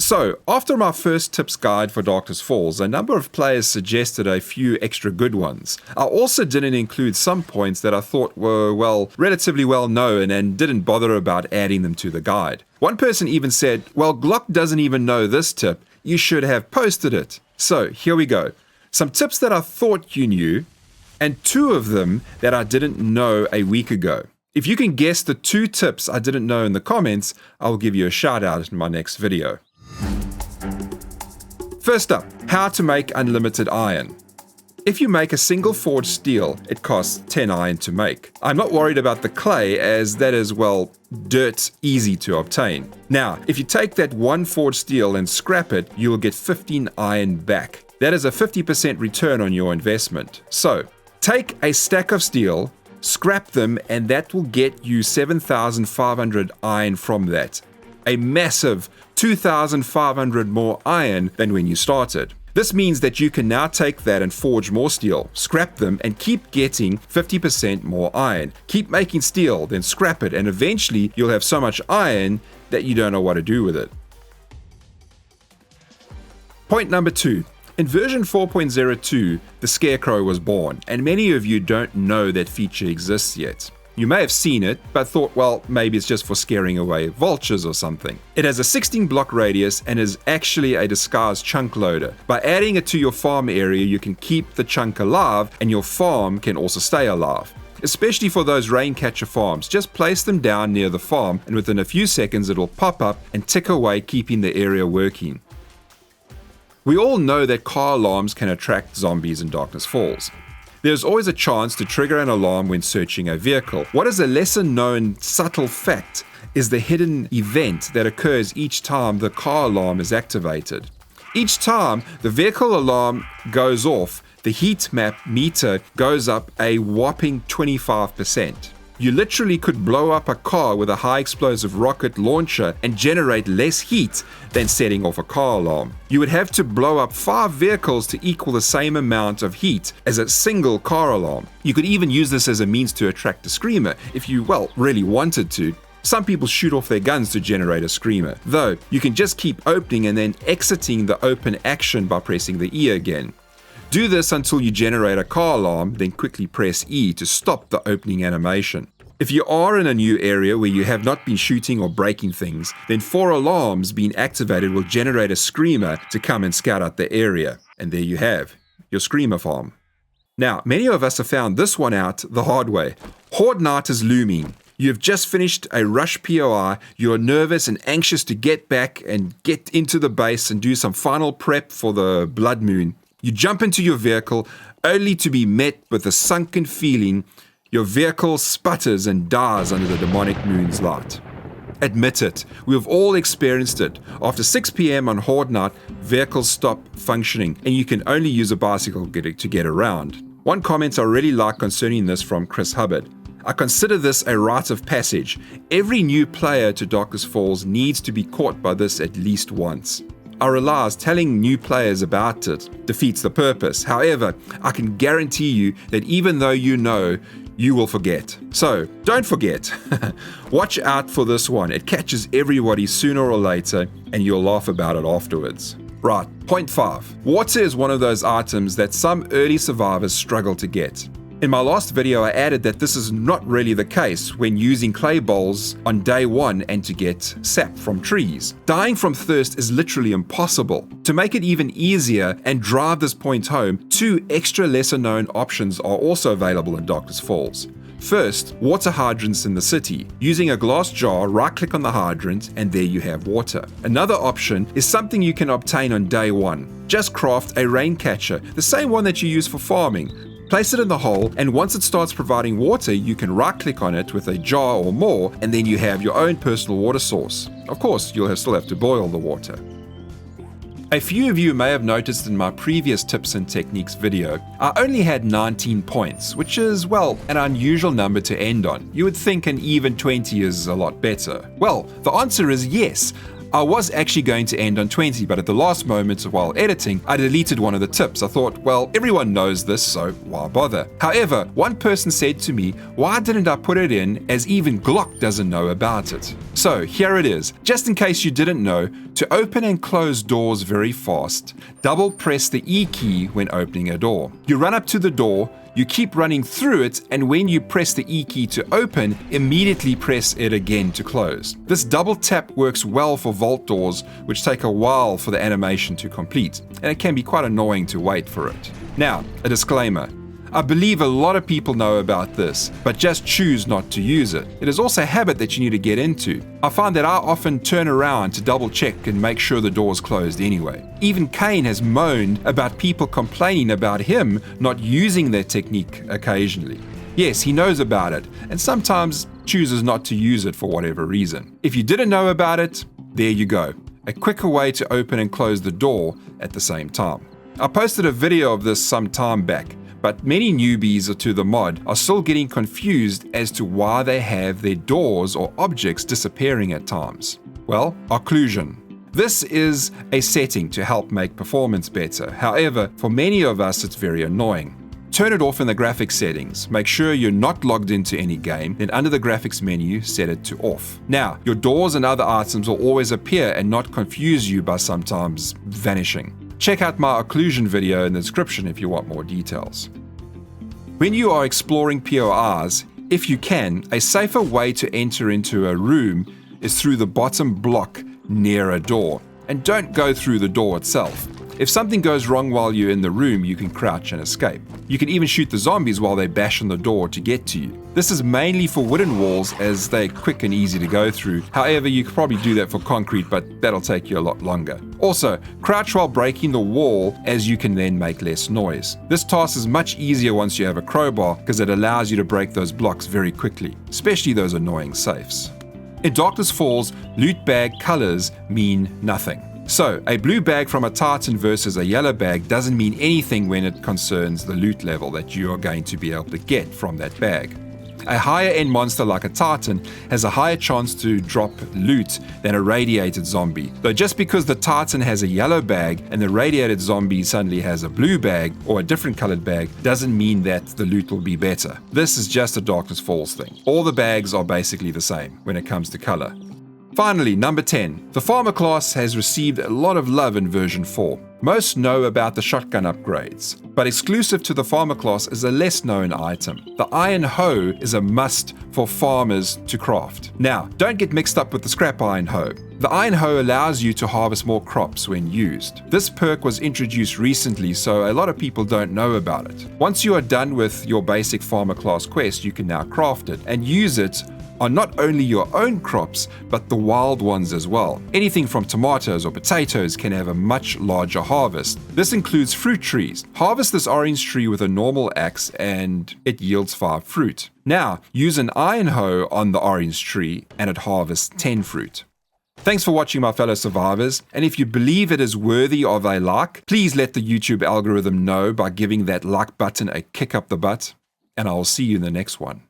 So, after my first tips guide for Darkness Falls, a number of players suggested a few extra good ones. I also didn't include some points that I thought were, well, relatively well known and didn't bother about adding them to the guide. One person even said, well, Glock doesn't even know this tip, you should have posted it. So, here we go. Some tips that I thought you knew, and 2 of them that I didn't know a week ago. If you can guess the 2 tips I didn't know in the comments, I will give you a shout out in my next video. First up, how to make unlimited iron. If you make a single forged steel, it costs 10 iron to make. I'm not worried about the clay, as that is, well, dirt easy to obtain. Now, if you take that 1 forged steel and scrap it, you will get 15 iron back. That is a 50% return on your investment. So, take a stack of steel, scrap them, and that will get you 7,500 iron from that. A massive 2,500 more iron than when you started. This means that you can now take that and forge more steel, scrap them, and keep getting 50% more iron. Keep making steel, then scrap it, and eventually you'll have so much iron that you don't know what to do with it. Point number 2. In version 4.02, the Scarecrow was born, and many of you don't know that feature exists yet. You may have seen it, but thought, well, maybe it's just for scaring away vultures or something. It has a 16 block radius and is actually a disguised chunk loader. By adding it to your farm area, you can keep the chunk alive, and your farm can also stay alive. Especially for those Raincatcher farms, just place them down near the farm, and within a few seconds it will pop up and tick away, keeping the area working. We all know that car alarms can attract zombies in Darkness Falls. There's always a chance to trigger an alarm when searching a vehicle. What is a lesser known subtle fact is the hidden event that occurs each time the car alarm is activated. Each time the vehicle alarm goes off, the heat map meter goes up a whopping 25%. You literally could blow up a car with a high explosive rocket launcher and generate less heat than setting off a car alarm. You would have to blow up 5 vehicles to equal the same amount of heat as a single car alarm. You could even use this as a means to attract a screamer if you, well, really wanted to. Some people shoot off their guns to generate a screamer, though you can just keep opening and then exiting the open action by pressing the E again. Do this until you generate a car alarm, then quickly press E to stop the opening animation. If you are in a new area where you have not been shooting or breaking things, then 4 alarms being activated will generate a screamer to come and scout out the area. And there you have your screamer farm. Now, many of us have found this one out the hard way. Horde Night is looming. You have just finished a rush POI, you're nervous and anxious to get back and get into the base and do some final prep for the blood moon. You jump into your vehicle only to be met with a sunken feeling. Your vehicle sputters and dies under the demonic moon's light. Admit it, we have all experienced it. After 6 PM on Horde Night, vehicles stop functioning and you can only use a bicycle to get around. One comment I really like concerning this from Chris Hubbard. I consider this a rite of passage. Every new player to Darkness Falls needs to be caught by this at least once. I realize telling new players about it defeats the purpose. However, I can guarantee you that even though you know, you will forget. So, don't forget. Watch out for this one. It catches everybody sooner or later, and you'll laugh about it afterwards. Right, point 5. Water is one of those items that some early survivors struggle to get. In my last video, I added that this is not really the case when using clay bowls on day 1 and to get sap from trees. Dying from thirst is literally impossible. To make it even easier and drive this point home, 2 extra lesser known options are also available in Darkness Falls. First, water hydrants in the city. Using a glass jar, right-click on the hydrant and there you have water. Another option is something you can obtain on day 1. Just craft a Raincatcher, the same one that you use for farming. Place it in the hole, and once it starts providing water, you can right-click on it with a jar or more, and then you have your own personal water source. Of course, you'll still have to boil the water. A few of you may have noticed in my previous tips and techniques video, I only had 19 points, which is, well, an unusual number to end on. You would think an even 20 is a lot better. Well, the answer is yes. I was actually going to end on 20, but at the last moment while editing, I deleted one of the tips. I thought, well, everyone knows this, so why bother? However, one person said to me, why didn't I put it in as even Glock doesn't know about it? So here it is. Just in case you didn't know, to open and close doors very fast, double press the E key when opening a door. You run up to the door, you keep running through it, and when you press the E key to open, immediately press it again to close. This double tap works well for vault doors, which take a while for the animation to complete, and it can be quite annoying to wait for it. Now, a disclaimer. I believe a lot of people know about this, but just choose not to use it. It is also a habit that you need to get into. I find that I often turn around to double check and make sure the door's closed anyway. Even Kane has moaned about people complaining about him not using that technique occasionally. Yes, he knows about it, and sometimes chooses not to use it for whatever reason. If you didn't know about it, there you go. A quicker way to open and close the door at the same time. I posted a video of this some time back, but many newbies to the mod are still getting confused as to why they have their doors or objects disappearing at times. Well, occlusion. This is a setting to help make performance better. However, for many of us it's very annoying. Turn it off in the graphics settings. Make sure you're not logged into any game, then under the graphics menu, set it to off. Now, your doors and other items will always appear and not confuse you by sometimes vanishing. Check out my occlusion video in the description if you want more details. When you are exploring POIs, if you can, a safer way to enter into a room is through the bottom block near a door, and don't go through the door itself. If something goes wrong while you're in the room, you can crouch and escape. You can even shoot the zombies while they bash on the door to get to you. This is mainly for wooden walls as they're quick and easy to go through. However, you could probably do that for concrete, but that'll take you a lot longer. Also, crouch while breaking the wall as you can then make less noise. This task is much easier once you have a crowbar because it allows you to break those blocks very quickly, especially those annoying safes. In Darkness Falls, loot bag colors mean nothing. So, a blue bag from a Titan versus a yellow bag doesn't mean anything when it concerns the loot level that you are going to be able to get from that bag. A higher end monster like a Titan has a higher chance to drop loot than a radiated zombie. Though just because the Titan has a yellow bag and the radiated zombie suddenly has a blue bag or a different colored bag doesn't mean that the loot will be better. This is just a Darkness Falls thing. All the bags are basically the same when it comes to color. Finally, number 10. The Farmer class has received a lot of love in version 4. Most know about the shotgun upgrades, but exclusive to the Farmer class is a less known item. The Iron Hoe is a must for farmers to craft. Now, don't get mixed up with the Scrap Iron Hoe. The Iron Hoe allows you to harvest more crops when used. This perk was introduced recently, so a lot of people don't know about it. Once you are done with your basic Farmer class quest, you can now craft it and use it on not only your own crops, but the wild ones as well. Anything from tomatoes or potatoes can have a much larger harvest. This includes fruit trees. Harvest this orange tree with a normal axe and it yields 5 fruit. Now, use an iron hoe on the orange tree and it harvests 10 fruit. Thanks for watching, my fellow survivors, and if you believe it is worthy of a like, please let the YouTube algorithm know by giving that like button a kick up the butt, and I'll see you in the next one.